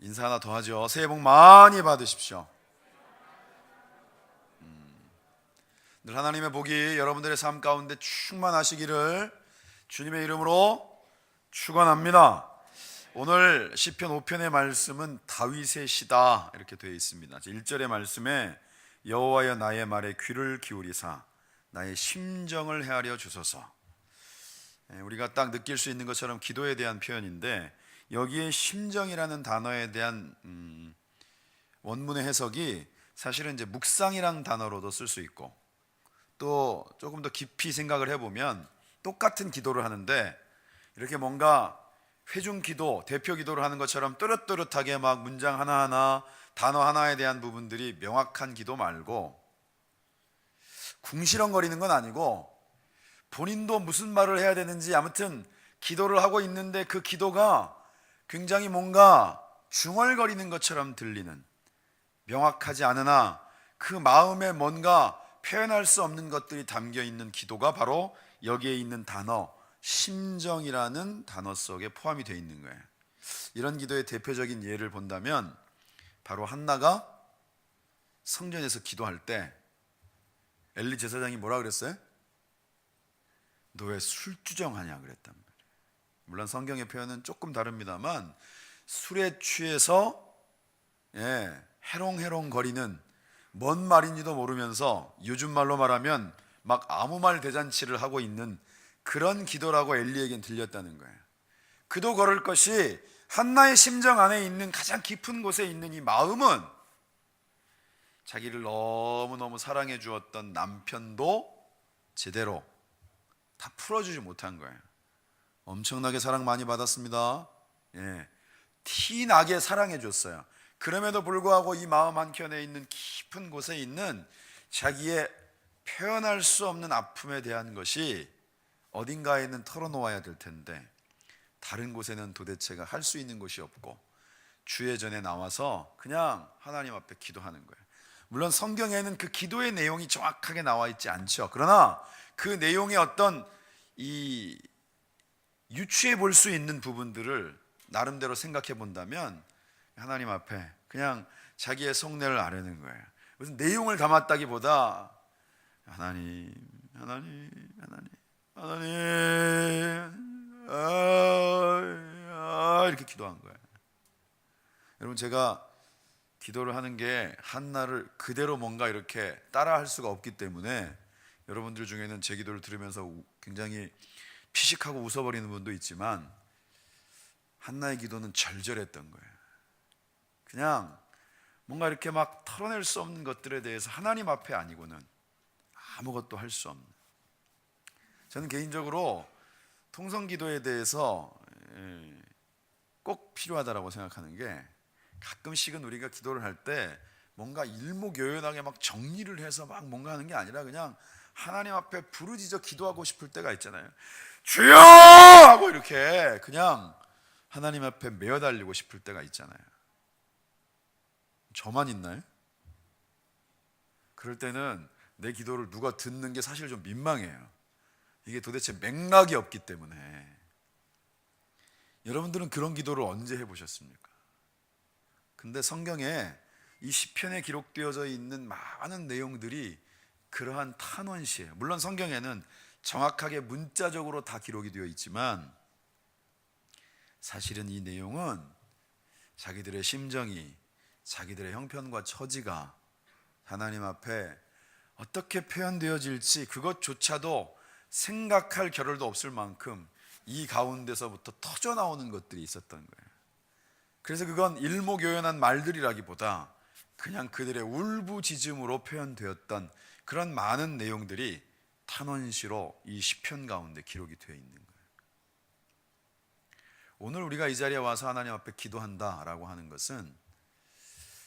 인사 하나 더 하죠. 새해 복 많이 받으십시오. 늘 하나님의 복이 여러분들의 삶 가운데 충만하시기를 주님의 이름으로 축원합니다. 오늘 시편 5편의 말씀은 다윗의 시다 이렇게 되어 있습니다. 1절의 말씀에 여호와여 나의 말에 귀를 기울이사 나의 심정을 헤아려 주소서. 우리가 딱 느낄 수 있는 것처럼 기도에 대한 표현인데, 여기에 심정이라는 단어에 대한 원문의 해석이 사실은 이제 묵상이라는 단어로도 쓸 수 있고, 또 조금 더 깊이 생각을 해보면 똑같은 기도를 하는데 이렇게 뭔가 회중 기도, 대표 기도를 하는 것처럼 또렷또렷하게 막 문장 하나하나 단어 하나에 대한 부분들이 명확한 기도 말고, 궁시렁거리는 건 아니고 본인도 무슨 말을 해야 되는지 아무튼 기도를 하고 있는데 그 기도가 굉장히 뭔가 중얼거리는 것처럼 들리는, 명확하지 않으나 그 마음에 뭔가 표현할 수 없는 것들이 담겨 있는 기도가 바로 여기에 있는 단어 심정이라는 단어 속에 포함이 되어 있는 거예요. 이런 기도의 대표적인 예를 본다면 바로 한나가 성전에서 기도할 때 엘리 제사장이 뭐라 그랬어요? 너 왜 술주정하냐 그랬단 말이에요. 물론 성경의 표현은 조금 다릅니다만 술에 취해서 해롱해롱 거리는, 뭔 말인지도 모르면서 요즘 말로 말하면 막 아무 말 대잔치를 하고 있는 그런 기도라고 엘리에겐 들렸다는 거예요. 그도 그럴 것이 한나의 심정 안에 있는 가장 깊은 곳에 있는 이 마음은 자기를 너무너무 사랑해 주었던 남편도 제대로 다 풀어주지 못한 거예요. 엄청나게 사랑 많이 받았습니다. 티나게 사랑해 줬어요. 그럼에도 불구하고 이 마음 한켠에 있는 깊은 곳에 있는 자기의 표현할 수 없는 아픔에 대한 것이 어딘가에는 털어놓아야 될 텐데 다른 곳에는 도대체가 할 수 있는 곳이 없고 주의 전에 나와서 그냥 하나님 앞에 기도하는 거예요. 물론 성경에는 그 기도의 내용이 정확하게 나와 있지 않죠. 그러나 그 내용의 어떤 이 유추해 볼 수 있는 부분들을 나름대로 생각해 본다면 하나님 앞에 그냥 자기의 속내를 아뢰는 거예요. 무슨 내용을 담았다기보다 하나님, 하나님, 하나님, 하나님, 이렇게 기도한 거예요. 여러분, 제가 기도를 하는 게 한나를 그대로 뭔가 이렇게 따라할 수가 없기 때문에 여러분들 중에는 제 기도를 들으면서 굉장히 피식하고 웃어버리는 분도 있지만 한나의 기도는 절절했던 거예요. 그냥 뭔가 이렇게 막 털어낼 수 없는 것들에 대해서 하나님 앞에 아니고는 아무것도 할 수 없는, 저는 개인적으로 통성기도에 대해서 꼭 필요하다고 생각하는 게, 가끔씩은 우리가 기도를 할 때 뭔가 일목요연하게 막 정리를 해서 막 뭔가 하는 게 아니라 그냥 하나님 앞에 부르짖어 기도하고 싶을 때가 있잖아요. 주여! 하고 이렇게 그냥 하나님 앞에 메어달리고 싶을 때가 있잖아요. 저만 있나요? 그럴 때는 내 기도를 누가 듣는 게 사실 좀 민망해요. 이게 도대체 맥락이 없기 때문에. 여러분들은 그런 기도를 언제 해보셨습니까? 근데 성경에 이 시편에 기록되어져 있는 많은 내용들이 그러한 탄원시예요. 물론 성경에는 정확하게 문자적으로 다 기록이 되어 있지만 사실은 이 내용은 자기들의 심정이, 자기들의 형편과 처지가 하나님 앞에 어떻게 표현되어질지 그것조차도 생각할 겨를도 없을 만큼 이 가운데서부터 터져나오는 것들이 있었던 거예요. 그래서 그건 일목요연한 말들이라기보다 그냥 그들의 울부짖음으로 표현되었던 그런 많은 내용들이 탄원시로 이 시편 가운데 기록이 되어 있는 거예요. 오늘 우리가 이 자리에 와서 하나님 앞에 기도한다라고 하는 것은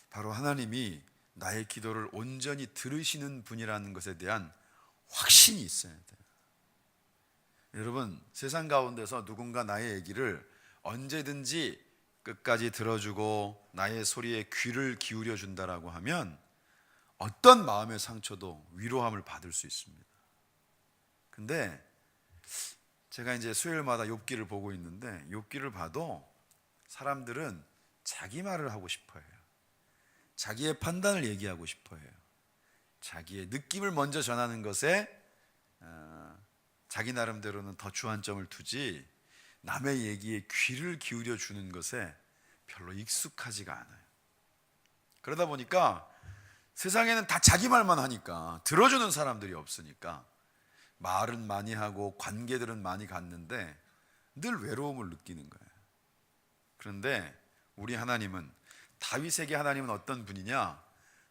바로 하나님이 나의 기도를 온전히 들으시는 분이라는 것에 대한 확신이 있어야 돼요. 여러분, 세상 가운데서 누군가 나의 얘기를 언제든지 끝까지 들어주고 나의 소리에 귀를 기울여 준다라고 하면 어떤 마음의 상처도 위로함을 받을 수 있습니다. 근데 제가 이제 수요일마다 욥기를 보고 있는데 욥기를 봐도 사람들은 자기 말을 하고 싶어 해요. 자기의 판단을 얘기하고 싶어 해요. 자기의 느낌을 먼저 전하는 것에 자기 나름대로는 더 주안점을 두지, 남의 얘기에 귀를 기울여 주는 것에 별로 익숙하지가 않아요. 그러다 보니까 세상에는 다 자기 말만 하니까 들어주는 사람들이 없으니까 말은 많이 하고 관계들은 많이 갖는데 늘 외로움을 느끼는 거예요. 그런데 우리 하나님은, 다윗에게 하나님은 어떤 분이냐?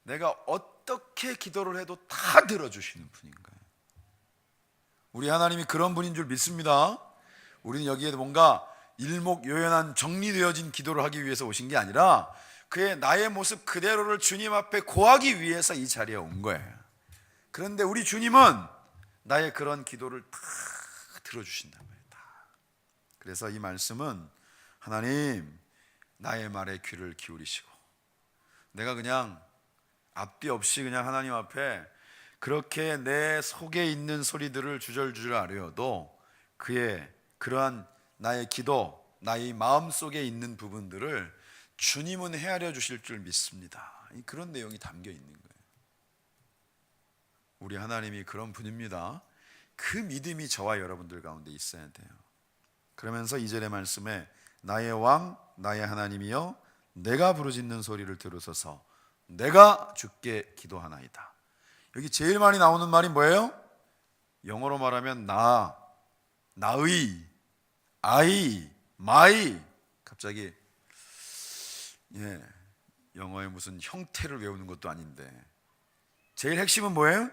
내가 어떻게 기도를 해도 다 들어주시는 분인 거예요. 우리 하나님이 그런 분인 줄 믿습니다. 우리는 여기에 뭔가 일목요연한 정리되어진 기도를 하기 위해서 오신 게 아니라 그의 나의 모습 그대로를 주님 앞에 고하기 위해서 이 자리에 온 거예요. 그런데 우리 주님은 나의 그런 기도를 다 들어주신단 말이에요. 다. 그래서 이 말씀은 하나님, 나의 말에 귀를 기울이시고 내가 그냥 앞뒤 없이 그냥 하나님 앞에 그렇게 내 속에 있는 소리들을 주절주절 아뢰어도 그의 그러한 나의 기도, 나의 마음 속에 있는 부분들을 주님은 헤아려 주실 줄 믿습니다. 그런 내용이 담겨 있는 거예요. 우리 하나님이 그런 분입니다. 그 믿음이 저와 여러분들 가운데 있어야 돼요. 그러면서 2절의 말씀에 나의 왕, 나의 하나님이여 내가 부르짖는 소리를 들으소서 내가 주께 기도하나이다. 여기 제일 많이 나오는 말이 뭐예요? 영어로 말하면 나, 나의, I, my. 갑자기 영어의 무슨 형태를 외우는 것도 아닌데 제일 핵심은 뭐예요?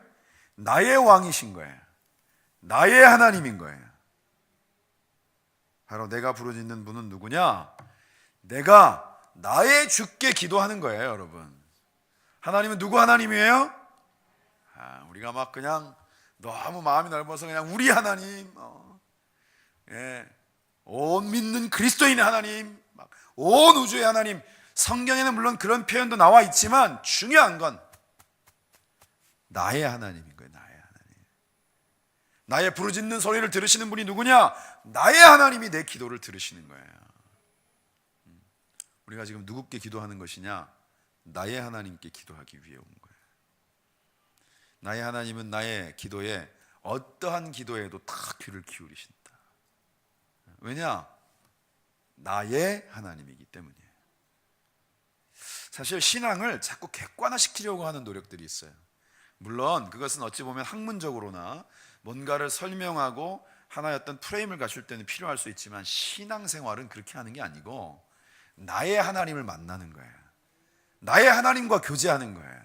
나의 왕이신 거예요. 나의 하나님인 거예요. 바로 내가 부르짖는 분은 누구냐? 내가 나의 주께 기도하는 거예요, 여러분. 하나님은 누구 하나님이에요? 우리가 막 그냥 너무 마음이 넓어서 그냥 우리 하나님, 온 믿는 그리스도인의 하나님, 온 우주의 하나님. 성경에는 물론 그런 표현도 나와 있지만 중요한 건 나의 하나님인 거예요. 나의 하나님. 나의 부르짖는 소리를 들으시는 분이 누구냐? 나의 하나님이 내 기도를 들으시는 거예요. 우리가 지금 누구께 기도하는 것이냐? 나의 하나님께 기도하기 위해 온 거예요. 나의 하나님은 나의 기도에, 어떠한 기도에도 다 귀를 기울이신다. 왜냐? 나의 하나님이기 때문이에요. 사실 신앙을 자꾸 객관화시키려고 하는 노력들이 있어요. 물론 그것은 어찌 보면 학문적으로나 뭔가를 설명하고 하나의 어떤 프레임을 갖출 때는 필요할 수 있지만 신앙생활은 그렇게 하는 게 아니고 나의 하나님을 만나는 거예요. 나의 하나님과 교제하는 거예요.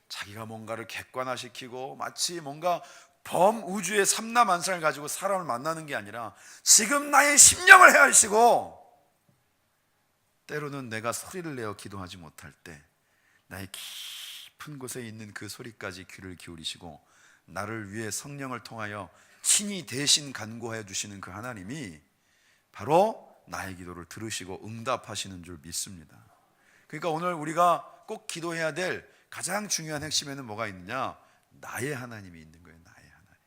자기가 뭔가를 객관화시키고 마치 뭔가 범우주의 삼라만상을 가지고 사람을 만나는 게 아니라 지금 나의 심령을 헤아리시고, 때로는 내가 소리를 내어 기도하지 못할 때 나의 깊은 곳에 있는 그 소리까지 귀를 기울이시고 나를 위해 성령을 통하여 친히 대신 간구하여 주시는 그 하나님이 바로 나의 기도를 들으시고 응답하시는 줄 믿습니다. 그러니까 오늘 우리가 꼭 기도해야 될 가장 중요한 핵심에는 뭐가 있느냐? 나의 하나님이 있는 거예요. 나의 하나님.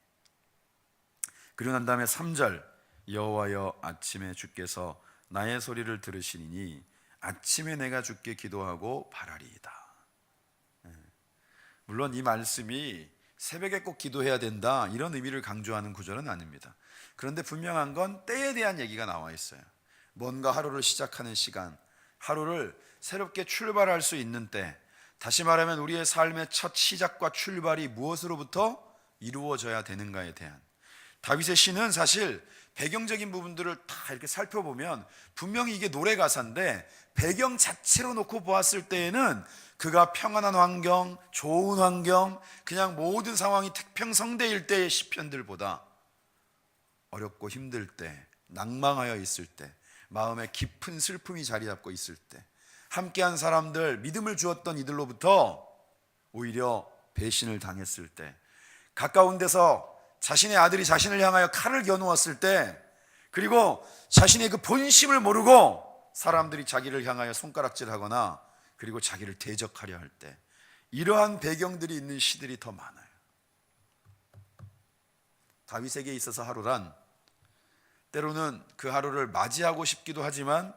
그리고 난 다음에 3절, 여호와여 아침에 주께서 나의 소리를 들으시니 아침에 내가 주께 기도하고 바라리이다. 물론 이 말씀이 새벽에 꼭 기도해야 된다 이런 의미를 강조하는 구절은 아닙니다. 그런데 분명한 건 때에 대한 얘기가 나와 있어요. 뭔가 하루를 시작하는 시간, 하루를 새롭게 출발할 수 있는 때, 다시 말하면 우리의 삶의 첫 시작과 출발이 무엇으로부터 이루어져야 되는가에 대한, 다윗의 시는 사실 배경적인 부분들을 다 이렇게 살펴보면 분명히 이게 노래 가사인데 배경 자체로 놓고 보았을 때에는 그가 평안한 환경, 좋은 환경, 그냥 모든 상황이 태평성대일 때의 시편들보다 어렵고 힘들 때, 낭망하여 있을 때, 마음에 깊은 슬픔이 자리 잡고 있을 때, 함께한 사람들, 믿음을 주었던 이들로부터 오히려 배신을 당했을 때, 가까운 데서 자신의 아들이 자신을 향하여 칼을 겨누었을 때, 그리고 자신의 그 본심을 모르고 사람들이 자기를 향하여 손가락질하거나 그리고 자기를 대적하려 할 때, 이러한 배경들이 있는 시들이 더 많아요. 다윗에게 있어서 하루란 때로는 그 하루를 맞이하고 싶기도 하지만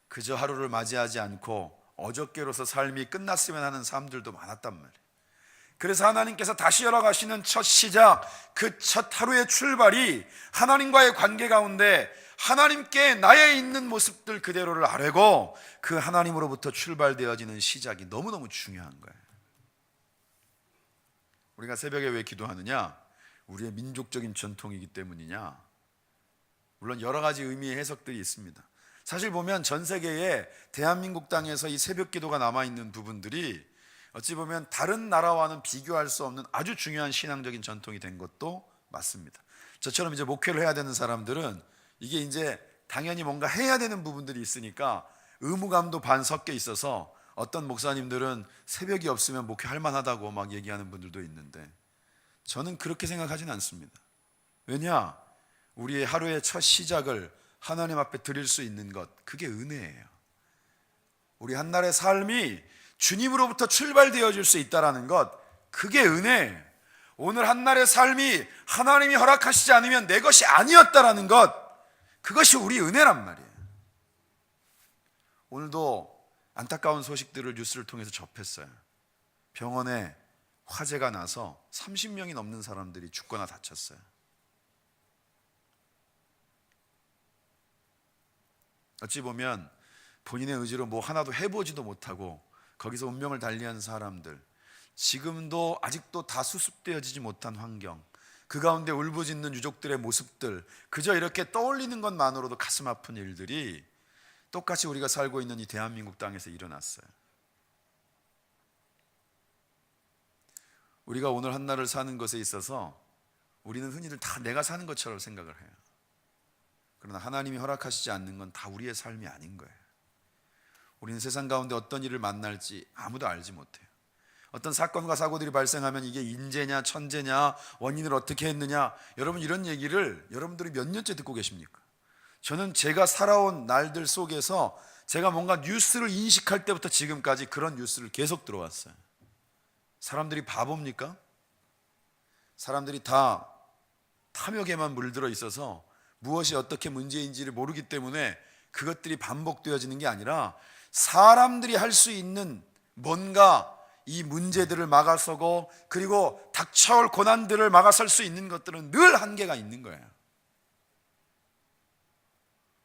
그저 하루를 맞이하지 않고 어저께로서 삶이 끝났으면 하는 사람들도 많았단 말이에요. 그래서 하나님께서 다시 열어가시는 첫 시작, 그 첫 하루의 출발이 하나님과의 관계 가운데 하나님께 나의 있는 모습들 그대로를 아뢰고 그 하나님으로부터 출발되어지는 시작이 너무너무 중요한 거예요. 우리가 새벽에 왜 기도하느냐? 우리의 민족적인 전통이기 때문이냐? 물론 여러 가지 의미의 해석들이 있습니다. 사실 보면 전 세계에 대한민국 땅에서 이 새벽 기도가 남아있는 부분들이 어찌 보면 다른 나라와는 비교할 수 없는 아주 중요한 신앙적인 전통이 된 것도 맞습니다. 저처럼 이제 목회를 해야 되는 사람들은 이게 이제 당연히 뭔가 해야 되는 부분들이 있으니까 의무감도 반 섞여 있어서 어떤 목사님들은 새벽이 없으면 목회할 만하다고 막 얘기하는 분들도 있는데 저는 그렇게 생각하진 않습니다. 왜냐? 우리의 하루의 첫 시작을 하나님 앞에 드릴 수 있는 것, 그게 은혜예요. 우리 한날의 삶이 주님으로부터 출발되어질 수 있다는 것, 그게 은혜예요. 오늘 한날의 삶이 하나님이 허락하시지 않으면 내 것이 아니었다라는 것, 그것이 우리 은혜란 말이에요. 오늘도 안타까운 소식들을 뉴스를 통해서 접했어요. 병원에 화재가 나서 30명이 넘는 사람들이 죽거나 다쳤어요. 어찌 보면 본인의 의지로 뭐 하나도 해보지도 못하고 거기서 운명을 달리한 사람들, 지금도 아직도 다 수습되어지지 못한 환경, 그 가운데 울부짖는 유족들의 모습들, 그저 이렇게 떠올리는 것만으로도 가슴 아픈 일들이 똑같이 우리가 살고 있는 이 대한민국 땅에서 일어났어요. 우리가 오늘 한날을 사는 것에 있어서 우리는 흔히들 다 내가 사는 것처럼 생각을 해요. 그러나 하나님이 허락하시지 않는 건 다 우리의 삶이 아닌 거예요. 우리는 세상 가운데 어떤 일을 만날지 아무도 알지 못해요. 어떤 사건과 사고들이 발생하면 이게 인재냐 천재냐 원인을 어떻게 했느냐, 여러분 이런 얘기를 여러분들이 몇 년째 듣고 계십니까? 저는 제가 살아온 날들 속에서 제가 뭔가 뉴스를 인식할 때부터 지금까지 그런 뉴스를 계속 들어왔어요. 사람들이 바보입니까? 사람들이 다 탐욕에만 물들어 있어서 무엇이 어떻게 문제인지를 모르기 때문에 그것들이 반복되어지는 게 아니라 사람들이 할 수 있는 뭔가 이 문제들을 막아서고 그리고 닥쳐올 고난들을 막아설 수 있는 것들은 늘 한계가 있는 거예요.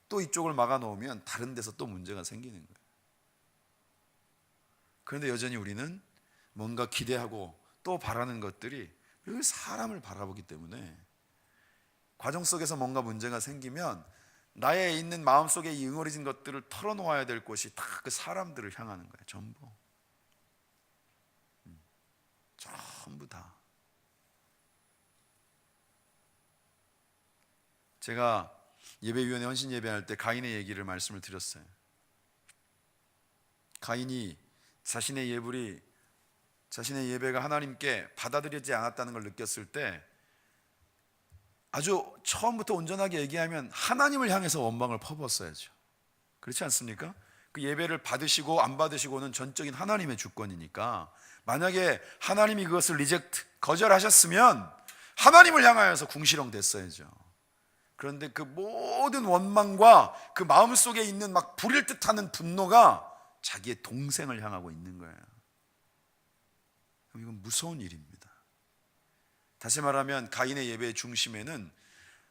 또 이쪽을 막아놓으면 다른 데서 또 문제가 생기는 거예요. 그런데 여전히 우리는 뭔가 기대하고 또 바라는 것들이 늘 사람을 바라보기 때문에 과정 속에서 뭔가 문제가 생기면 나의 있는 마음속에 이 응어리진 것들을 털어놓아야 될 곳이 다 그 사람들을 향하는 거예요. 전부 다. 제가 예배위원회 헌신 예배할 때 가인의 얘기를 말씀을 드렸어요. 가인이 자신의 예배가 하나님께 받아들여지지 않았다는 걸 느꼈을 때 아주 처음부터 온전하게 얘기하면 하나님을 향해서 원망을 퍼부었어야죠. 그렇지 않습니까? 그 예배를 받으시고 안 받으시고는 전적인 하나님의 주권이니까 만약에 하나님이 그것을 거절하셨으면 하나님을 향하여서 궁시렁 됐어야죠. 그런데 그 모든 원망과 그 마음속에 있는 막 불일 듯하는 분노가 자기의 동생을 향하고 있는 거예요. 이건 무서운 일입니다. 다시 말하면 가인의 예배의 중심에는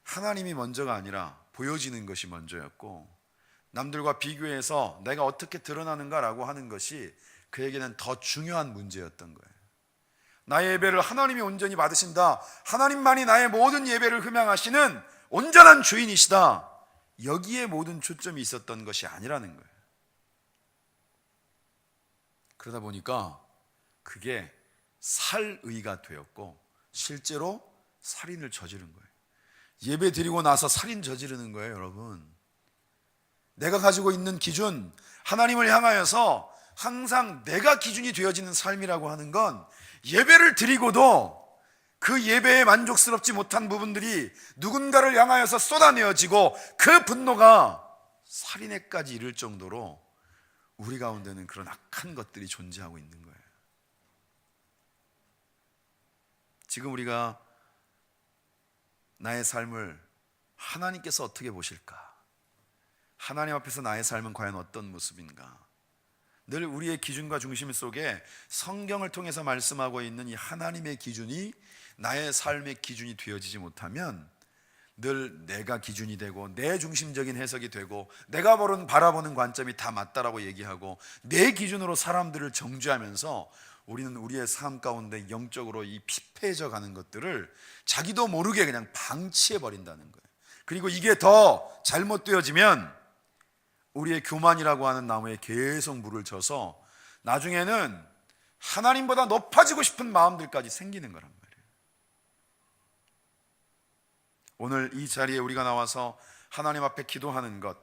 하나님이 먼저가 아니라 보여지는 것이 먼저였고 남들과 비교해서 내가 어떻게 드러나는가라고 하는 것이 그에게는 더 중요한 문제였던 거예요. 나의 예배를 하나님이 온전히 받으신다, 하나님만이 나의 모든 예배를 흠양하시는 온전한 주인이시다, 여기에 모든 초점이 있었던 것이 아니라는 거예요. 그러다 보니까 그게 살의가 되었고 실제로 살인을 저지른 거예요. 예배 드리고 나서 살인 저지르는 거예요, 여러분. 내가 가지고 있는 기준, 하나님을 향하여서 항상 내가 기준이 되어지는 삶이라고 하는 건 예배를 드리고도 그 예배에 만족스럽지 못한 부분들이 누군가를 향하여서 쏟아내어지고 그 분노가 살인에까지 이를 정도로 우리 가운데는 그런 악한 것들이 존재하고 있는 거예요. 지금 우리가 나의 삶을 하나님께서 어떻게 보실까? 하나님 앞에서 나의 삶은 과연 어떤 모습인가? 늘 우리의 기준과 중심 속에 성경을 통해서 말씀하고 있는 이 하나님의 기준이 나의 삶의 기준이 되어지지 못하면 늘 내가 기준이 되고 내 중심적인 해석이 되고 내가 바라보는 관점이 다 맞다라고 얘기하고 내 기준으로 사람들을 정죄하면서 우리는 우리의 삶 가운데 영적으로 이 피폐해져 가는 것들을 자기도 모르게 그냥 방치해 버린다는 거예요. 그리고 이게 더 잘못되어지면 우리의 교만이라고 하는 나무에 계속 물을 줘서 나중에는 하나님보다 높아지고 싶은 마음들까지 생기는 거란 말이에요. 오늘 이 자리에 우리가 나와서 하나님 앞에 기도하는 것,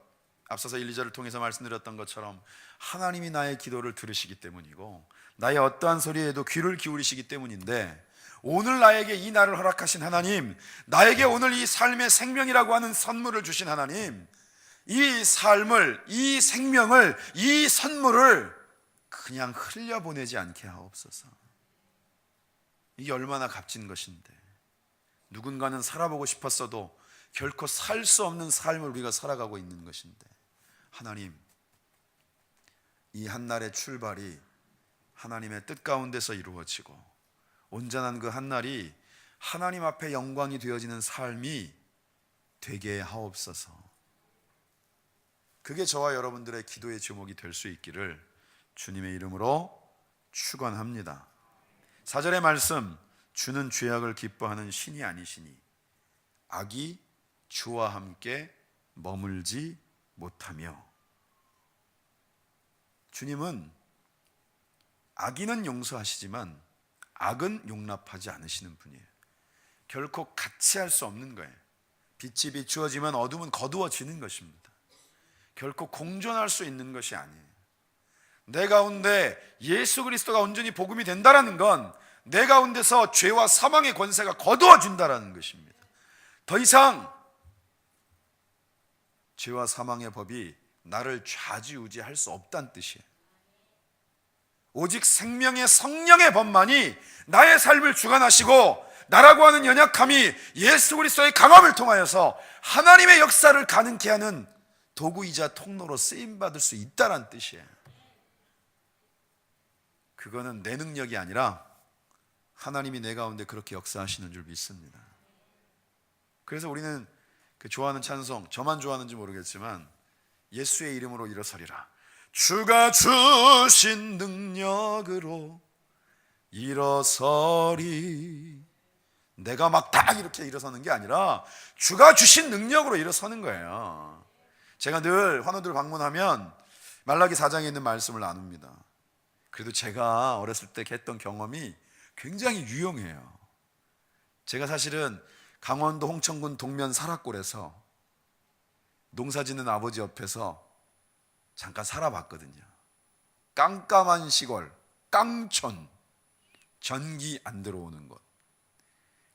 앞서서 1, 2절을 통해서 말씀드렸던 것처럼 하나님이 나의 기도를 들으시기 때문이고 나의 어떠한 소리에도 귀를 기울이시기 때문인데, 오늘 나에게 이 날을 허락하신 하나님, 나에게 오늘 이 삶의 생명이라고 하는 선물을 주신 하나님, 이 삶을, 이 생명을, 이 선물을 그냥 흘려보내지 않게 하옵소서. 이게 얼마나 값진 것인데, 누군가는 살아보고 싶었어도 결코 살 수 없는 삶을 우리가 살아가고 있는 것인데, 하나님, 이 한날의 출발이 하나님의 뜻 가운데서 이루어지고 온전한 그 한날이 하나님 앞에 영광이 되어지는 삶이 되게 하옵소서. 그게 저와 여러분들의 기도의 제목이 될 수 있기를 주님의 이름으로 축원합니다. 4절의 말씀, 주는 죄악을 기뻐하는 신이 아니시니 악이 주와 함께 머물지 못하며. 주님은 악인은 용서하시지만 악은 용납하지 않으시는 분이에요. 결코 같이 할 수 없는 거예요. 빛이 비추어지면 어둠은 거두어지는 것입니다. 결코 공존할 수 있는 것이 아니에요. 내 가운데 예수 그리스도가 온전히 복음이 된다는 건 내 가운데서 죄와 사망의 권세가 거두어진다는 것입니다. 더 이상 죄와 사망의 법이 나를 좌지우지할 수 없다는 뜻이에요. 오직 생명의 성령의 법만이 나의 삶을 주관하시고 나라고 하는 연약함이 예수 그리스도의 강함을 통하여서 하나님의 역사를 가능케 하는 도구이자 통로로 쓰임받을 수 있다는 뜻이에요. 그거는 내 능력이 아니라 하나님이 내 가운데 그렇게 역사하시는 줄 믿습니다. 그래서 우리는 그 좋아하는 찬송, 저만 좋아하는지 모르겠지만 예수의 이름으로 일어서리라, 주가 주신 능력으로 일어서리. 내가 막 딱 이렇게 일어서는 게 아니라 주가 주신 능력으로 일어서는 거예요. 제가 늘 환우들 방문하면 말라기 4장에 있는 말씀을 나눕니다. 그래도 제가 어렸을 때 했던 경험이 굉장히 유용해요. 제가 사실은 강원도 홍천군 동면 사락골에서 농사짓는 아버지 옆에서 잠깐 살아봤거든요. 깜깜한 시골, 깡촌, 전기 안 들어오는 곳.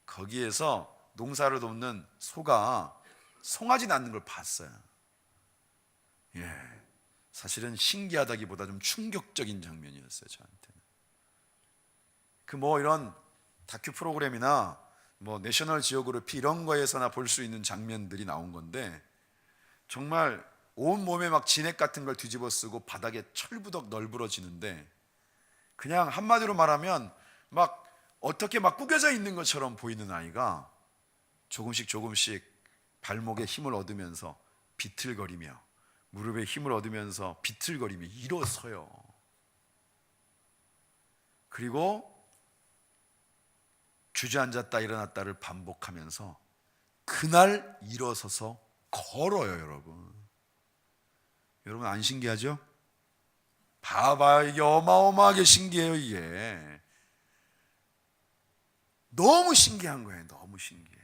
거기에서 농사를 돕는 소가 송아지 낳는 걸 봤어요. 사실은 신기하다기보다 좀 충격적인 장면이었어요, 저한테는. 이런 다큐 프로그램이나 내셔널 지오그래피 이런 거에서나 볼 수 있는 장면들이 나온 건데, 정말 온몸에 막 진액 같은 걸 뒤집어 쓰고 바닥에 철부덕 널브러지는데, 그냥 한마디로 말하면 어떻게 구겨져 있는 것처럼 보이는 아이가 조금씩 발목에 힘을 얻으면서 비틀거리며 무릎에 힘을 얻으면서 비틀거리며 일어서요. 그리고 주저앉았다 일어났다를 반복하면서 그날 일어서서 걸어요. 여러분 안 신기하죠? 봐봐요. 이게 어마어마하게 신기해요. 이게 너무 신기한 거예요. 너무 신기해.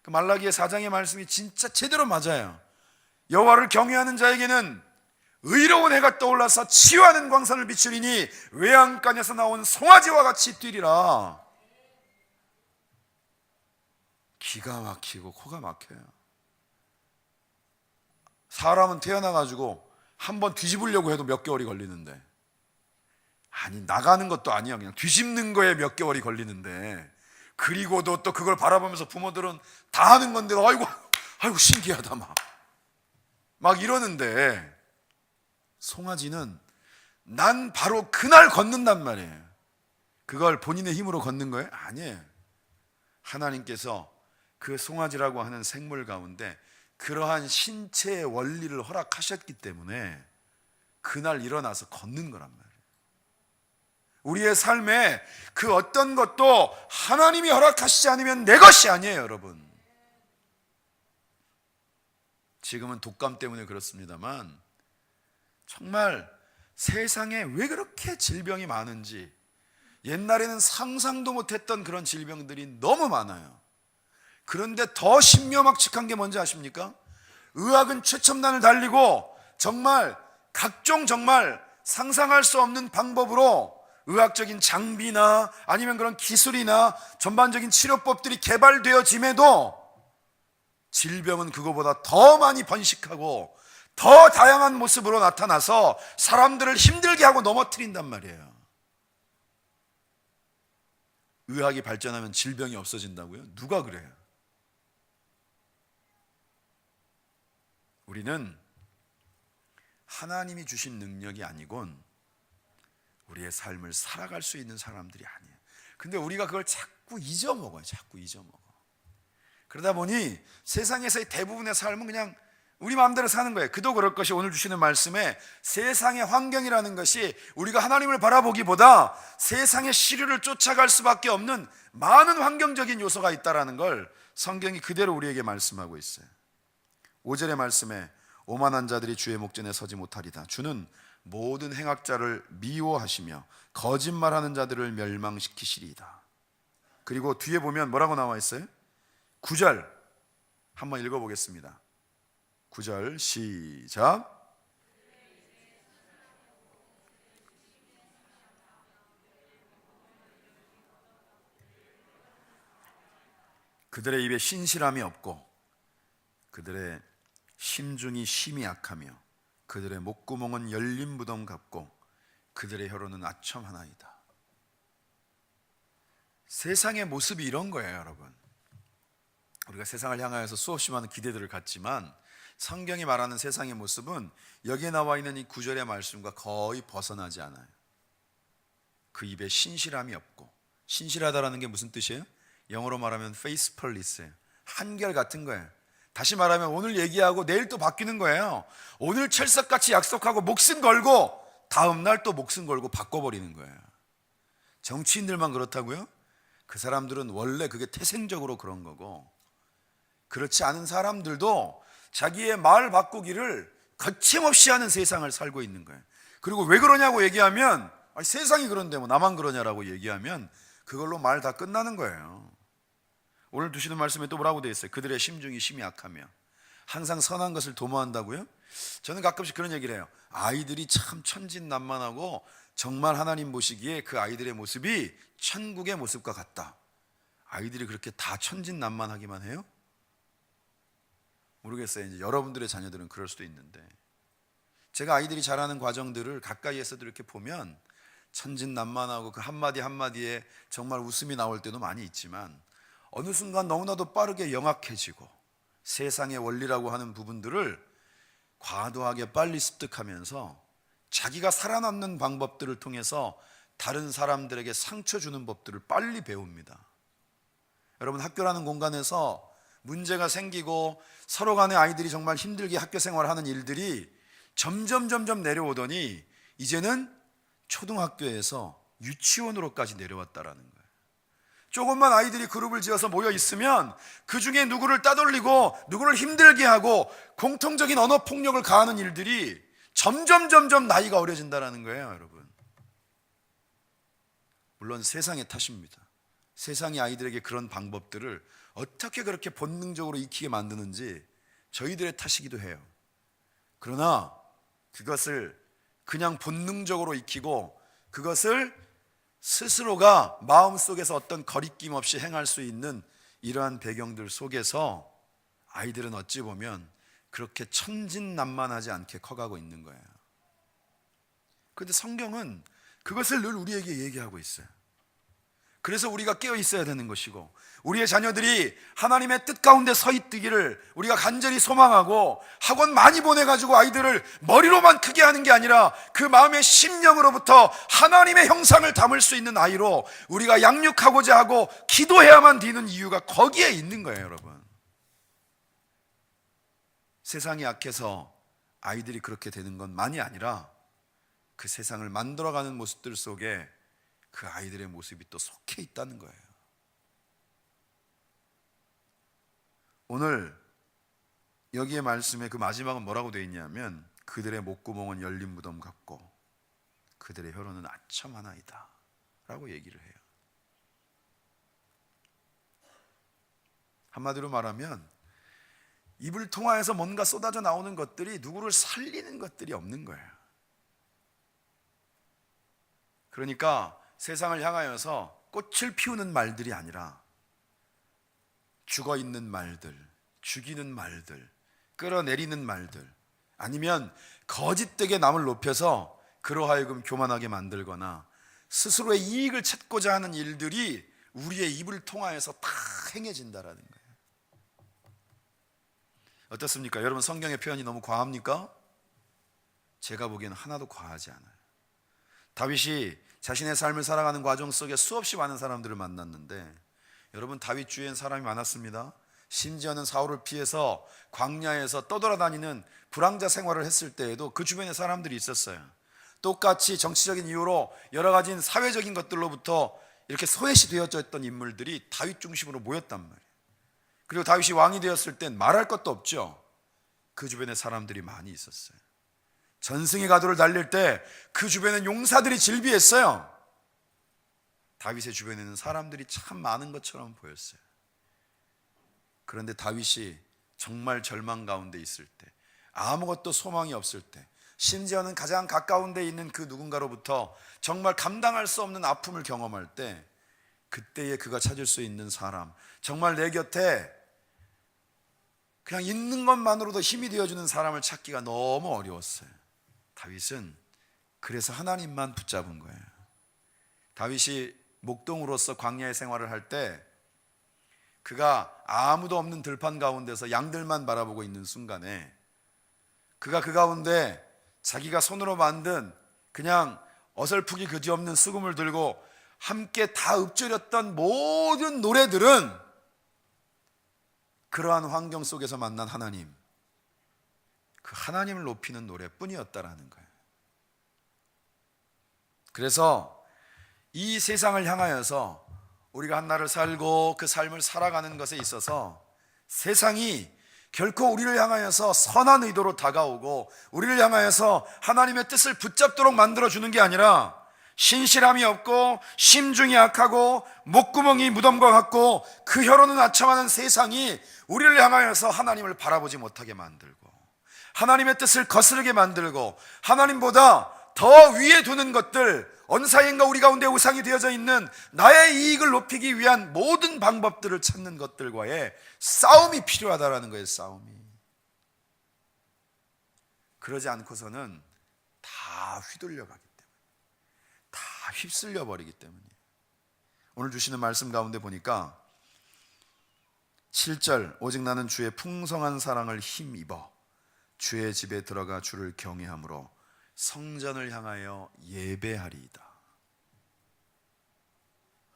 그 말라기의 4장의 말씀이 진짜 제대로 맞아요. 여호와를 경외하는 자에게는 의로운 해가 떠올라서 치유하는 광선을 비추리니 외양간에서 나온 송아지와 같이 뛰리라. 기가 막히고 코가 막혀요. 사람은 태어나가지고 한번 뒤집으려고 해도 몇 개월이 걸리는데, 아니 나가는 것도 아니야, 그냥 뒤집는 거에 몇 개월이 걸리는데, 그리고도 또 그걸 바라보면서 부모들은 다 하는 건데 아이고 신기하다 막. 막 이러는데 송아지는 난 바로 그날 걷는단 말이에요. 그걸 본인의 힘으로 걷는 거예요? 아니에요. 하나님께서 그 송아지라고 하는 생물 가운데 그러한 신체의 원리를 허락하셨기 때문에 그날 일어나서 걷는 거란 말이에요. 우리의 삶에 그 어떤 것도 하나님이 허락하시지 않으면 내 것이 아니에요, 여러분. 지금은 독감 때문에 그렇습니다만 정말 세상에 왜 그렇게 질병이 많은지, 옛날에는 상상도 못했던 그런 질병들이 너무 많아요. 그런데 더 신묘막측한 게 뭔지 아십니까? 의학은 최첨단을 달리고 정말 각종 정말 상상할 수 없는 방법으로 의학적인 장비나 아니면 그런 기술이나 전반적인 치료법들이 개발되어짐에도 질병은 그거보다 더 많이 번식하고 더 다양한 모습으로 나타나서 사람들을 힘들게 하고 넘어뜨린단 말이에요. 의학이 발전하면 질병이 없어진다고요? 누가 그래요? 우리는 하나님이 주신 능력이 아니곤 우리의 삶을 살아갈 수 있는 사람들이 아니에요. 근데 우리가 그걸 자꾸 잊어먹어요. 자꾸 잊어먹어. 그러다 보니 세상에서의 대부분의 삶은 그냥 우리 마음대로 사는 거예요. 그도 그럴 것이 오늘 주시는 말씀에 세상의 환경이라는 것이 우리가 하나님을 바라보기보다 세상의 시류를 쫓아갈 수밖에 없는 많은 환경적인 요소가 있다는 걸 성경이 그대로 우리에게 말씀하고 있어요. 5절의 말씀에 오만한 자들이 주의 목전에 서지 못하리다. 주는 모든 행악자를 미워하시며 거짓말하는 자들을 멸망시키시리이다. 그리고 뒤에 보면 뭐라고 나와 있어요? 9절 한번 읽어보겠습니다. 9절 시작. 그들의 입에 신실함이 없고 그들의 심중이 심히 약하며 그들의 목구멍은 열린 무덤 같고 그들의 혀로는 아첨 하나이다. 세상의 모습이 이런 거예요, 여러분. 우리가 세상을 향하여서 수없이 많은 기대들을 갖지만 성경이 말하는 세상의 모습은 여기에 나와 있는 이 9절의 말씀과 거의 벗어나지 않아요. 그 입에 신실함이 없고, 신실하다라는 게 무슨 뜻이에요? 영어로 말하면 faithfulness예요. 한결같은 거예요. 다시 말하면 오늘 얘기하고 내일 또 바뀌는 거예요. 오늘 철석같이 약속하고 목숨 걸고 다음 날 또 목숨 걸고 바꿔버리는 거예요. 정치인들만 그렇다고요? 그 사람들은 원래 그게 태생적으로 그런 거고, 그렇지 않은 사람들도 자기의 말 바꾸기를 거침없이 하는 세상을 살고 있는 거예요. 그리고 왜 그러냐고 얘기하면 아니, 세상이 그런데 뭐 나만 그러냐라고 얘기하면 그걸로 말 다 끝나는 거예요. 오늘 두시는 말씀에 또 뭐라고 되어 있어요? 그들의 심중이 심히 약하며 항상 선한 것을 도모한다고요? 저는 가끔씩 그런 얘기를 해요. 아이들이 참 천진난만하고 정말 하나님 보시기에 그 아이들의 모습이 천국의 모습과 같다. 아이들이 그렇게 다 천진난만하기만 해요? 모르겠어요. 이제 여러분들의 자녀들은 그럴 수도 있는데, 제가 아이들이 자라는 과정들을 가까이에서도 이렇게 보면 천진난만하고 그 한마디 한마디에 정말 웃음이 나올 때도 많이 있지만 어느 순간 너무나도 빠르게 영악해지고 세상의 원리라고 하는 부분들을 과도하게 빨리 습득하면서 자기가 살아남는 방법들을 통해서 다른 사람들에게 상처 주는 법들을 빨리 배웁니다. 여러분, 학교라는 공간에서 문제가 생기고 서로 간에 아이들이 정말 힘들게 학교 생활하는 일들이 점점 내려오더니 이제는 초등학교에서 유치원으로까지 내려왔다라는 거예요. 조금만 아이들이 그룹을 지어서 모여 있으면 그 중에 누구를 따돌리고 누구를 힘들게 하고 공통적인 언어 폭력을 가하는 일들이 점점 나이가 어려진다는 거예요, 여러분. 물론 세상의 탓입니다. 세상이 아이들에게 그런 방법들을 어떻게 그렇게 본능적으로 익히게 만드는지 저희들의 탓이기도 해요. 그러나 그것을 그냥 본능적으로 익히고 그것을 스스로가 마음속에서 어떤 거리낌 없이 행할 수 있는 이러한 배경들 속에서 아이들은 어찌 보면 그렇게 천진난만하지 않게 커가고 있는 거예요. 그런데 성경은 그것을 늘 우리에게 얘기하고 있어요. 그래서 우리가 깨어 있어야 되는 것이고, 우리의 자녀들이 하나님의 뜻 가운데 서 있기를 우리가 간절히 소망하고, 학원 많이 보내가지고 아이들을 머리로만 크게 하는 게 아니라 그 마음의 심령으로부터 하나님의 형상을 담을 수 있는 아이로 우리가 양육하고자 하고 기도해야만 되는 이유가 거기에 있는 거예요. 여러분, 세상이 약해서 아이들이 그렇게 되는 것만이 아니라 그 세상을 만들어가는 모습들 속에 그 아이들의 모습이 또 속해 있다는 거예요. 오늘 여기에 말씀에 그 마지막은 뭐라고 되어 있냐면, 그들의 목구멍은 열린 무덤 같고 그들의 혀로는 아첨 하나이다 라고 얘기를 해요. 한마디로 말하면 입을 통하여서 뭔가 쏟아져 나오는 것들이 누구를 살리는 것들이 없는 거예요. 그러니까 세상을 향하여서 꽃을 피우는 말들이 아니라 죽어있는 말들, 죽이는 말들, 끌어내리는 말들, 아니면 거짓되게 남을 높여서 그로 하여금 교만하게 만들거나 스스로의 이익을 찾고자 하는 일들이 우리의 입을 통하여서 다 행해진다라는 거예요. 어떻습니까? 여러분, 성경의 표현이 너무 과합니까? 제가 보기에는 하나도 과하지 않아요. 다윗이 자신의 삶을 살아가는 과정 속에 수없이 많은 사람들을 만났는데, 여러분, 다윗 주위엔 사람이 많았습니다. 심지어는 사울을 피해서 광야에서 떠돌아다니는 불황자 생활을 했을 때에도 그 주변에 사람들이 있었어요. 똑같이 정치적인 이유로 여러 가지 사회적인 것들로부터 이렇게 소외시 되어졌던 인물들이 다윗 중심으로 모였단 말이에요. 그리고 다윗이 왕이 되었을 땐 말할 것도 없죠. 그 주변에 사람들이 많이 있었어요. 전승의 가도를 달릴 때 그 주변엔 용사들이 질비했어요. 다윗의 주변에는 사람들이 참 많은 것처럼 보였어요. 그런데 다윗이 정말 절망 가운데 있을 때, 아무것도 소망이 없을 때, 심지어는 가장 가까운 데 있는 그 누군가로부터 정말 감당할 수 없는 아픔을 경험할 때, 그때에 그가 찾을 수 있는 사람, 정말 내 곁에 그냥 있는 것만으로도 힘이 되어주는 사람을 찾기가 너무 어려웠어요. 다윗은 그래서 하나님만 붙잡은 거예요. 다윗이 목동으로서 광야의 생활을 할 때, 그가 아무도 없는 들판 가운데서 양들만 바라보고 있는 순간에 그가 그 가운데 자기가 손으로 만든 그냥 어설프기 그지없는 수금을 들고 함께 다 읊조렸던 모든 노래들은 그러한 환경 속에서 만난 하나님, 그 하나님을 높이는 노래뿐이었다라는 거예요. 그래서 이 세상을 향하여서 우리가 한 날을 살고 그 삶을 살아가는 것에 있어서 세상이 결코 우리를 향하여서 선한 의도로 다가오고 우리를 향하여서 하나님의 뜻을 붙잡도록 만들어주는 게 아니라, 신실함이 없고 심중이 약하고 목구멍이 무덤과 같고 그 혀로는 아첨하는 세상이 우리를 향하여서 하나님을 바라보지 못하게 만들고, 하나님의 뜻을 거스르게 만들고, 하나님보다 더 위에 두는 것들, 언사인가 우리 가운데 우상이 되어져 있는 나의 이익을 높이기 위한 모든 방법들을 찾는 것들과의 싸움이 필요하다라는 거예요. 싸움이. 그러지 않고서는 다 휘둘려 가기 때문에, 다 휩쓸려 버리기 때문이에요. 오늘 주시는 말씀 가운데 보니까 7절, 오직 나는 주의 풍성한 사랑을 힘입어 주의 집에 들어가 주를 경외함으로 성전을 향하여 예배하리이다.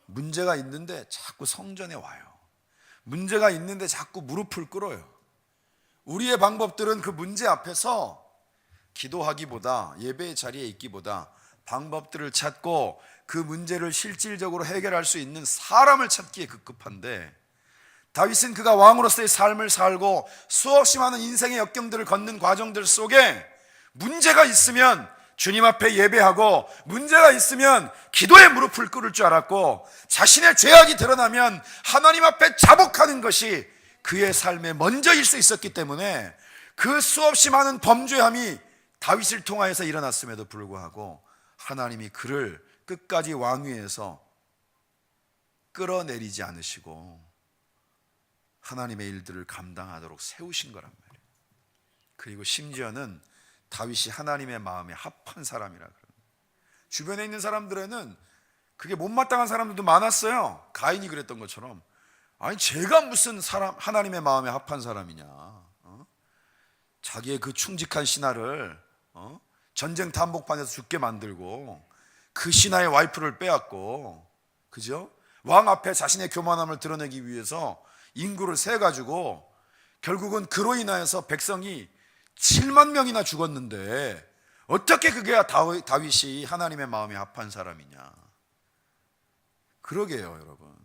문제가 있는데 자꾸 성전에 와요. 문제가 있는데 자꾸 무릎을 꿇어요. 우리의 방법들은 그 문제 앞에서 기도하기보다, 예배의 자리에 있기보다 방법들을 찾고 그 문제를 실질적으로 해결할 수 있는 사람을 찾기에 급급한데, 다윗은 그가 왕으로서의 삶을 살고 수없이 많은 인생의 역경들을 걷는 과정들 속에 문제가 있으면 주님 앞에 예배하고, 문제가 있으면 기도에 무릎을 꿇을 줄 알았고, 자신의 죄악이 드러나면 하나님 앞에 자복하는 것이 그의 삶의 먼저일 수 있었기 때문에 그 수없이 많은 범죄함이 다윗을 통하여서 일어났음에도 불구하고 하나님이 그를 끝까지 왕위에서 끌어내리지 않으시고 하나님의 일들을 감당하도록 세우신 거란 말이에요. 그리고 심지어는 다윗이 하나님의 마음에 합한 사람이라 그럽니다. 주변에 있는 사람들에는 그게 못마땅한 사람들도 많았어요. 가인이 그랬던 것처럼. 아니 제가 무슨 사람 하나님의 마음에 합한 사람이냐. 자기의 그 충직한 신하를 전쟁 단복판에서 죽게 만들고 그 신하의 와이프를 빼앗고, 그죠? 왕 앞에 자신의 교만함을 드러내기 위해서 인구를 세가지고 결국은 그로 인하여서 백성이 7만 명이나 죽었는데 어떻게 그게 다윗이 하나님의 마음에 합한 사람이냐. 그러게요 여러분.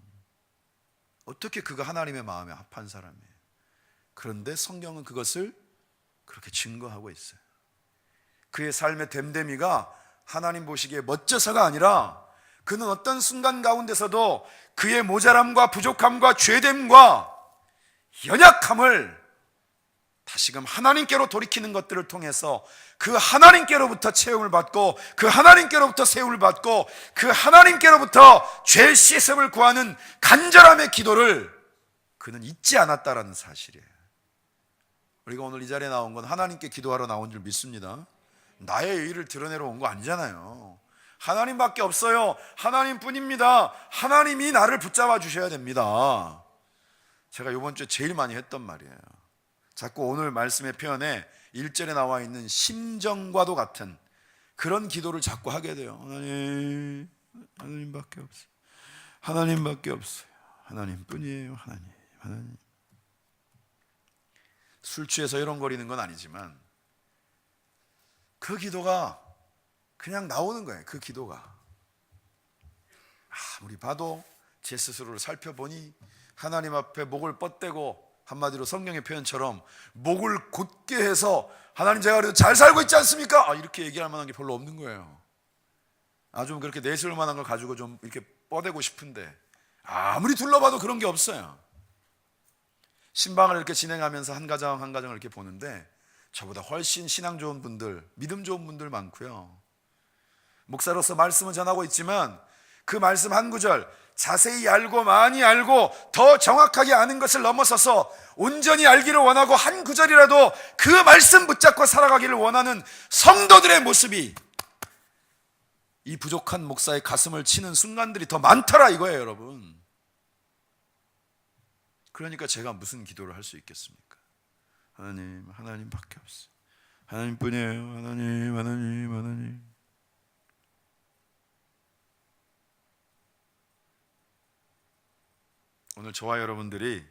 어떻게 그가 하나님의 마음에 합한 사람이에요. 그런데 성경은 그것을 그렇게 증거하고 있어요. 그의 삶의 됨됨이가 하나님 보시기에 멋져서가 아니라 그는 어떤 순간 가운데서도 그의 모자람과 부족함과 죄됨과 연약함을 다시금 하나님께로 돌이키는 것들을 통해서 그 하나님께로부터 채움을 받고 그 하나님께로부터 세움을 받고 그 하나님께로부터 죄 씻음을 구하는 간절함의 기도를 그는 잊지 않았다라는 사실이에요. 우리가 오늘 이 자리에 나온 건 하나님께 기도하러 나온 줄 믿습니다. 나의 의의를 드러내러 온 거 아니잖아요. 하나님밖에 없어요. 하나님뿐입니다. 하나님이 나를 붙잡아 주셔야 됩니다. 제가 이번 주에 제일 많이 했던 말이에요. 자꾸 오늘 말씀의 표현에 1절에 나와 있는 심정과도 같은 그런 기도를 자꾸 하게 돼요. 하나님밖에 없어요. 하나님밖에 없어요. 하나님뿐이에요. 하나님. 술 취해서 이런거리는 건 아니지만 그 기도가 그냥 나오는 거예요. 그 기도가 아무리 봐도 제 스스로를 살펴보니 하나님 앞에 목을 뻗대고 한마디로 성경의 표현처럼 목을 곧게 해서 하나님 제가 그래도 잘 살고 있지 않습니까? 이렇게 얘기할 만한 게 별로 없는 거예요. 좀 그렇게 내세울 만한 걸 가지고 좀 이렇게 뻗대고 싶은데 아무리 둘러봐도 그런 게 없어요. 신방을 이렇게 진행하면서 한 가정 한 가정을 이렇게 보는데 저보다 훨씬 신앙 좋은 분들, 믿음 좋은 분들 많고요. 목사로서 말씀을 전하고 있지만 그 말씀 한 구절 자세히 알고 많이 알고 더 정확하게 아는 것을 넘어서서 온전히 알기를 원하고 한 구절이라도 그 말씀 붙잡고 살아가기를 원하는 성도들의 모습이 이 부족한 목사의 가슴을 치는 순간들이 더 많더라 이거예요 여러분. 그러니까 제가 무슨 기도를 할 수 있겠습니까? 하나님밖에 없어요. 하나님뿐이에요. 하나님. 오늘 저와 여러분들이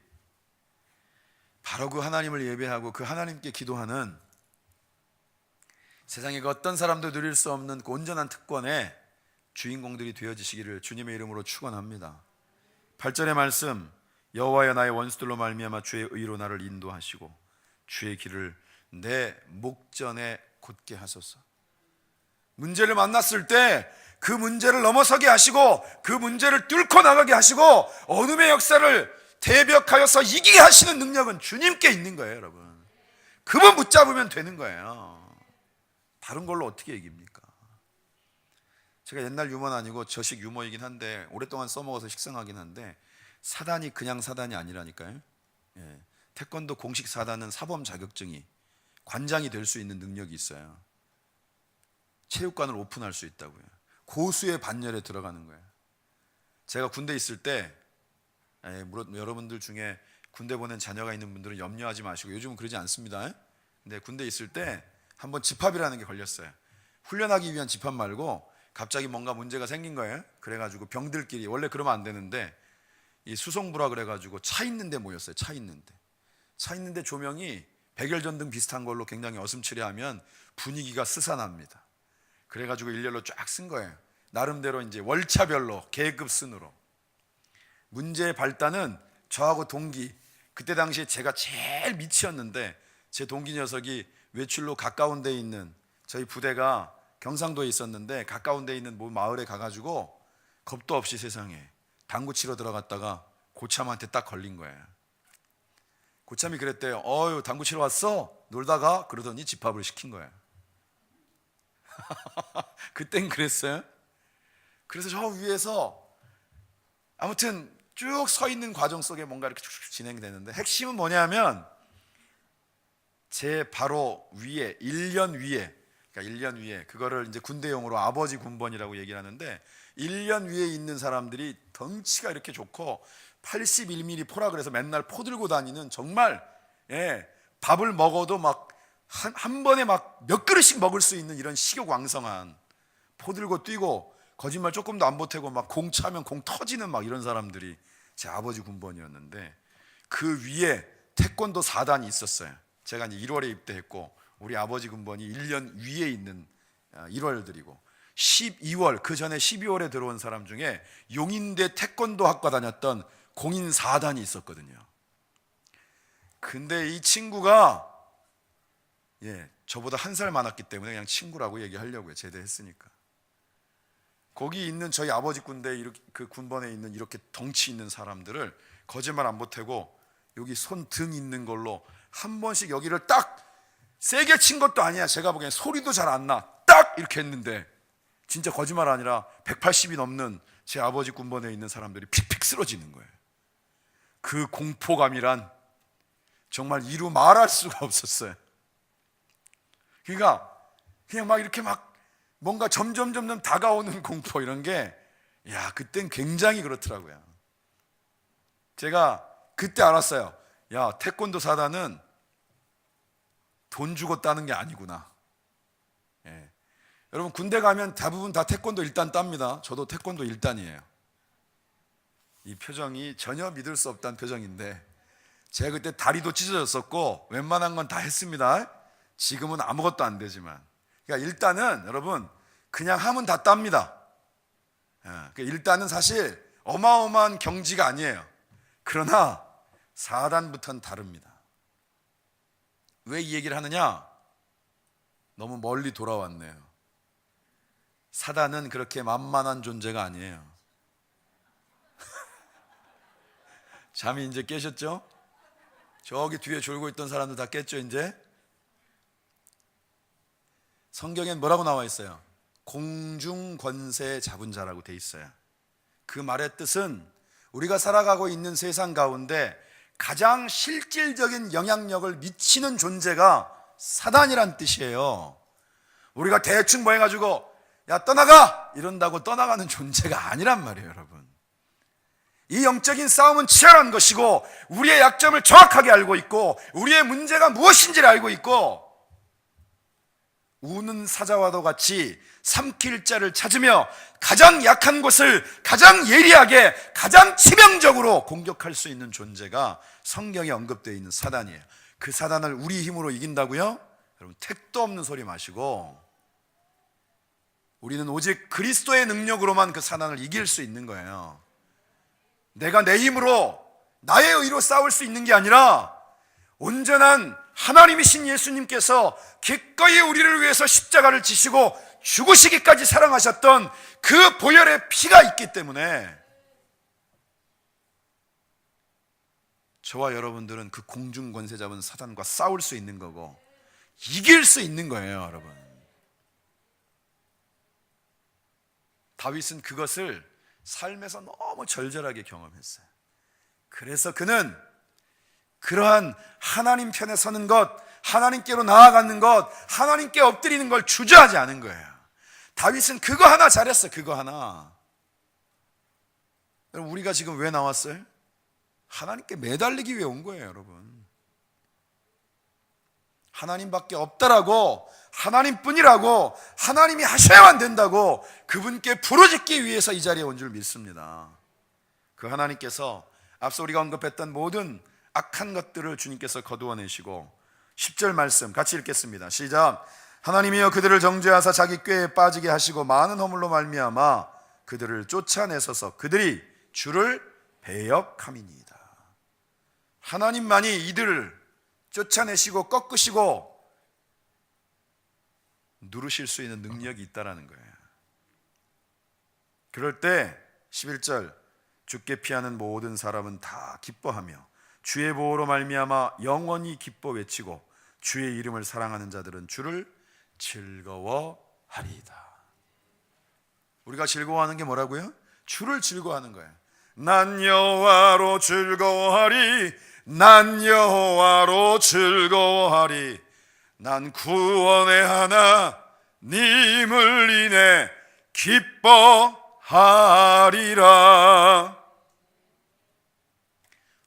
바로 그 하나님을 예배하고 그 하나님께 기도하는 세상에 그 어떤 사람도 누릴 수 없는 그 온전한 특권의 주인공들이 되어지시기를 주님의 이름으로 축원합니다. 8절의 말씀, 여호와여 나의 원수들로 말미암아 주의 의로 나를 인도하시고 주의 길을 내 목전에 곧게 하소서. 문제를 만났을 때 그 문제를 넘어서게 하시고 그 문제를 뚫고 나가게 하시고 어둠의 역사를 대벽하여서 이기게 하시는 능력은 주님께 있는 거예요 여러분. 그분 붙잡으면 되는 거예요. 다른 걸로 어떻게 이깁니까? 제가 옛날 유머는 아니고 저식 유머이긴 한데 오랫동안 써먹어서 식상하긴 한데 사단이 그냥 사단이 아니라니까요. 태권도 공식 사단은 사범 자격증이 관장이 될 수 있는 능력이 있어요. 체육관을 오픈할 수 있다고요. 고수의 반열에 들어가는 거예요. 제가 군대 있을 때 물론 여러분들 중에 군대 보낸 자녀가 있는 분들은 염려하지 마시고 요즘은 그러지 않습니다. 근데 군대 있을 때 한번 집합이라는 게 걸렸어요. 훈련하기 위한 집합 말고 갑자기 뭔가 문제가 생긴 거예요. 그래가지고 병들끼리 원래 그러면 안 되는데 이 수송부라 그래가지고 차 있는데 모였어요. 차 있는데 조명이 백열전등 비슷한 걸로 굉장히 어슴츠레하면 분위기가 스산합니다. 그래가지고 일렬로 쫙 쓴 거예요. 나름대로 이제 월차별로 계급 순으로. 문제의 발단은 저하고 동기, 그때 당시에 제가 제일 밑이었는데 제 동기 녀석이 외출로 가까운 데 있는 저희 부대가 경상도에 있었는데 가까운 데 있는 모 마을에 가가지고 겁도 없이 세상에 당구 치러 들어갔다가 고참한테 딱 걸린 거예요. 고참이 그랬대요. 당구 치러 왔어? 놀다가? 그러더니 집합을 시킨 거예요. 그땐 그랬어요. 그래서 저 위에서 아무튼 쭉 서 있는 과정 속에 뭔가 이렇게 쭉 진행되는데 핵심은 뭐냐면 제 바로 위에 1년 위에 그러니까 1년 위에, 그거를 이제 군대용어로 아버지 군번이라고 얘기를 하는데, 1년 위에 있는 사람들이 덩치가 이렇게 좋고 81mm 포라 그래서 맨날 포 들고 다니는, 정말 밥을 먹어도 막 한 번에 막 몇 그릇씩 먹을 수 있는 이런 식욕 왕성한, 포 들고 뛰고 거짓말 조금도 안 보태고 막 공 차면 공 터지는 막 이런 사람들이 제 아버지 군번이었는데, 그 위에 태권도 4단이 있었어요. 제가 이제 1월에 입대했고 우리 아버지 군번이 1년 위에 있는 1월들이고, 12월, 그 전에 12월에 들어온 사람 중에 용인대 태권도 학과 다녔던 공인 4단이 있었거든요. 근데 이 친구가 저보다 한 살 많았기 때문에 그냥 친구라고 얘기하려고요. 제대했으니까. 거기 있는 저희 아버지 군대, 이렇게 그 군번에 있는 이렇게 덩치 있는 사람들을 거짓말 안 보태고 여기 손등 있는 걸로 한 번씩 여기를 딱 세게 친 것도 아니야. 제가 보기엔 소리도 잘 안 나. 딱 이렇게 했는데 진짜 거짓말 아니라 180이 넘는 제 아버지 군번에 있는 사람들이 픽픽 쓰러지는 거예요. 그 공포감이란 정말 이루 말할 수가 없었어요. 그러니까 그냥 막 이렇게 막 뭔가 점점 다가오는 공포, 이런 게 그땐 굉장히 그렇더라고요. 제가 그때 알았어요. 태권도 4단은 돈 주고 따는 게 아니구나. 여러분, 군대 가면 대부분 다 태권도 1단 땁니다. 저도 태권도 1단이에요. 이 표정이 전혀 믿을 수 없다는 표정인데, 제가 그때 다리도 찢어졌었고 웬만한 건 다 했습니다. 지금은 아무것도 안 되지만, 그러니까 1단은 여러분 그냥 하면 다 땁니다. 1단은 사실 어마어마한 경지가 아니에요. 그러나 4단부터는 다릅니다. 왜 이 얘기를 하느냐? 너무 멀리 돌아왔네요. 4단은 그렇게 만만한 존재가 아니에요. 잠이 이제 깨셨죠? 저기 뒤에 졸고 있던 사람들 다 깼죠 이제? 성경엔 뭐라고 나와 있어요? 공중권세 잡은 자라고 돼 있어요. 그 말의 뜻은 우리가 살아가고 있는 세상 가운데 가장 실질적인 영향력을 미치는 존재가 사단이란 뜻이에요. 우리가 대충 뭐 해가지고 떠나가! 이런다고 떠나가는 존재가 아니란 말이에요. 여러분, 이 영적인 싸움은 치열한 것이고 우리의 약점을 정확하게 알고 있고 우리의 문제가 무엇인지를 알고 있고, 우는 사자와도 같이 삼킬 자를 찾으며 가장 약한 곳을 가장 예리하게, 가장 치명적으로 공격할 수 있는 존재가 성경에 언급되어 있는 사단이에요. 그 사단을 우리 힘으로 이긴다고요? 여러분, 택도 없는 소리 마시고, 우리는 오직 그리스도의 능력으로만 그 사단을 이길 수 있는 거예요. 내가 내 힘으로, 나의 의로 싸울 수 있는 게 아니라 온전한 하나님이신 예수님께서 기꺼이 우리를 위해서 십자가를 지시고 죽으시기까지 사랑하셨던 그 보혈의 피가 있기 때문에 저와 여러분들은 그 공중 권세 잡은 사단과 싸울 수 있는 거고 이길 수 있는 거예요. 여러분, 다윗은 그것을 삶에서 너무 절절하게 경험했어요. 그래서 그는 그러한 하나님 편에 서는 것, 하나님께로 나아가는 것, 하나님께 엎드리는 걸 주저하지 않은 거예요. 다윗은 그거 하나 잘했어요. 그거 하나. 여러분, 우리가 지금 왜 나왔어요? 하나님께 매달리기 위해 온 거예요. 여러분, 하나님밖에 없다라고, 하나님뿐이라고, 하나님이 하셔야만 된다고 그분께 부르짖기 위해서 이 자리에 온 줄 믿습니다. 그 하나님께서 앞서 우리가 언급했던 모든 악한 것들을 주님께서 거두어내시고, 10절 말씀 같이 읽겠습니다. 시작. 하나님이여 그들을 정죄하사 자기 꾀에 빠지게 하시고 많은 허물로 말미암아 그들을 쫓아내소서. 그들이 주를 배역함이니이다. 하나님만이 이들을 쫓아내시고 꺾으시고 누르실 수 있는 능력이 있다라는 거예요. 그럴 때 11절, 주께 피하는 모든 사람은 다 기뻐하며 주의 보호로 말미암아 영원히 기뻐 외치고 주의 이름을 사랑하는 자들은 주를 즐거워하리이다. 우리가 즐거워하는 게 뭐라고요? 주를 즐거워하는 거예요. 난 여호와로 즐거워하리, 난 여호와로 즐거워하리, 난 구원의 하나 님을 인해 기뻐하리라.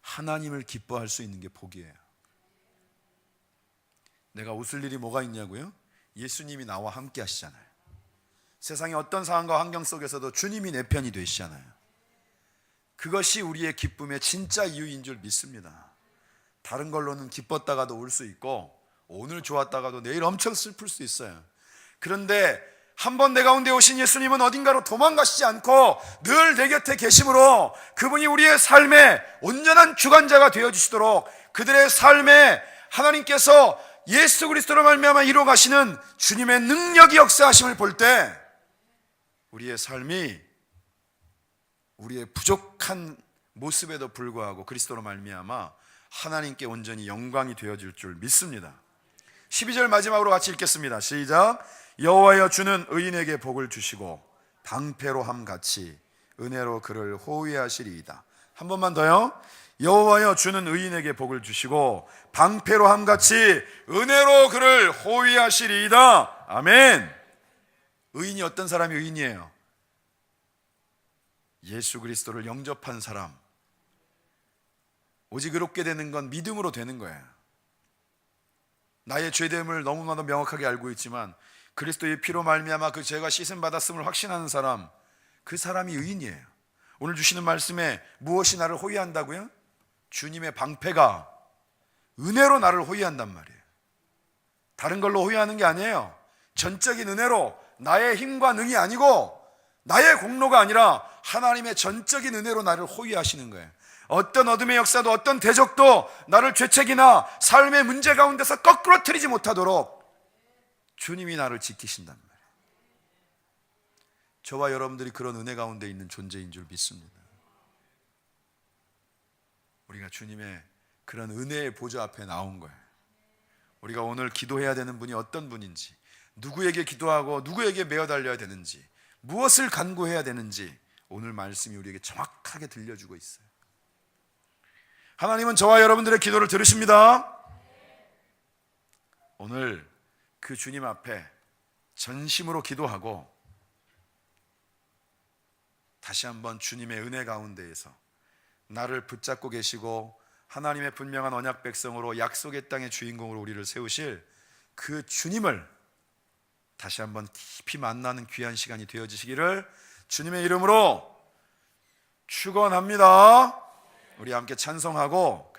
하나님을 기뻐할 수 있는 게 복이에요. 내가 웃을 일이 뭐가 있냐고요? 예수님이 나와 함께 하시잖아요. 세상의 어떤 상황과 환경 속에서도 주님이 내 편이 되시잖아요. 그것이 우리의 기쁨의 진짜 이유인 줄 믿습니다. 다른 걸로는 기뻤다가도 울 수 있고 오늘 좋았다가도 내일 엄청 슬플 수 있어요. 그런데 한번 내 가운데 오신 예수님은 어딘가로 도망가시지 않고 늘 내 곁에 계심으로 그분이 우리의 삶의 온전한 주관자가 되어주시도록 그들의 삶에 하나님께서 예수 그리스도로 말미암아 이루어 가시는 주님의 능력이 역사하심을 볼 때 우리의 삶이 우리의 부족한 모습에도 불구하고 그리스도로 말미암아 하나님께 온전히 영광이 되어질 줄 믿습니다. 12절 마지막으로 같이 읽겠습니다. 시작. 여호와여 주는 의인에게 복을 주시고 방패로 함같이 은혜로 그를 호위하시리이다. 한 번만 더요. 여호와여 주는 의인에게 복을 주시고 방패로 함같이 은혜로 그를 호위하시리이다. 아멘. 의인이 어떤 사람이 의인이에요? 예수 그리스도를 영접한 사람. 오직 의롭게 되는 건 믿음으로 되는 거예요. 나의 죄됨을 너무나도 명확하게 알고 있지만 그리스도의 피로 말미암아 그 죄가 씻음 받았음을 확신하는 사람, 그 사람이 의인이에요. 오늘 주시는 말씀에 무엇이 나를 호위한다고요? 주님의 방패가 은혜로 나를 호위한단 말이에요. 다른 걸로 호위하는 게 아니에요. 전적인 은혜로, 나의 힘과 능이 아니고 나의 공로가 아니라 하나님의 전적인 은혜로 나를 호위하시는 거예요. 어떤 어둠의 역사도 어떤 대적도 나를 죄책이나 삶의 문제 가운데서 거꾸로 틀리지 못하도록 주님이 나를 지키신단 말이에요. 저와 여러분들이 그런 은혜 가운데 있는 존재인 줄 믿습니다. 우리가 주님의 그런 은혜의 보좌 앞에 나온 거예요. 우리가 오늘 기도해야 되는 분이 어떤 분인지, 누구에게 기도하고 누구에게 매어 달려야 되는지, 무엇을 간구해야 되는지 오늘 말씀이 우리에게 정확하게 들려주고 있어요. 하나님은 저와 여러분들의 기도를 들으십니다. 오늘 그 주님 앞에 전심으로 기도하고 다시 한번 주님의 은혜 가운데에서 나를 붙잡고 계시고 하나님의 분명한 언약 백성으로 약속의 땅의 주인공으로 우리를 세우실 그 주님을 다시 한번 깊이 만나는 귀한 시간이 되어지시기를 주님의 이름으로 축원합니다. 우리 함께 찬송하고